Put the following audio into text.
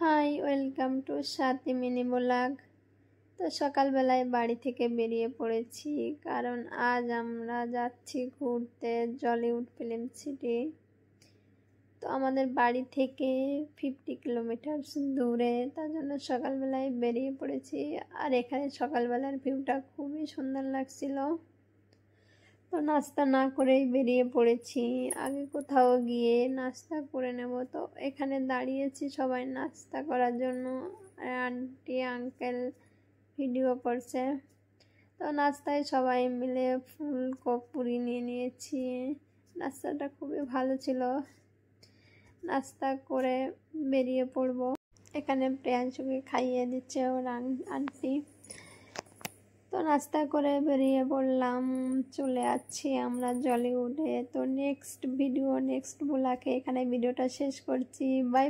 High, welcome to Sathi mini blog. তো সকালবেলায় বাড়ি থেকে বেরিয়ে পড়েছি, কারণ আজ আমরা যাচ্ছি ঘুরতে জলিউড ফিল্ম সিটি। তো আমাদের বাড়ি থেকে 50 কিলোমিটার দূরে, তার জন্য সকালবেলায় বেরিয়ে পড়েছি। আর এখানে সকালবেলার ভিউটা খুবই সুন্দর লাগছিল। তো নাস্তা না করেই বেরিয়ে পড়েছি, আগে কোথাও গিয়ে নাস্তা করে নেব। তো এখানে দাঁড়িয়েছি সবাই নাস্তা করার জন্য, আন্টি আঙ্কেল ভিডিও করছে। তো নাস্তায় সবাই মিলে ফুলকপুরি নিয়ে নিয়েছি। নাস্তাটা খুবই ভালো ছিল। নাস্তা করে বেরিয়ে পড়ব। এখানে প্রিয়াংশুকে খাইয়ে দিচ্ছে ওর আন্টি। তো নাস্তা করে বেরিয়ে পড়লাম, চলে যাচ্ছি আমরা জলিউডে। তো নেক্সট ব্লগে এখানে ভিডিওটা শেষ করছি। বাই।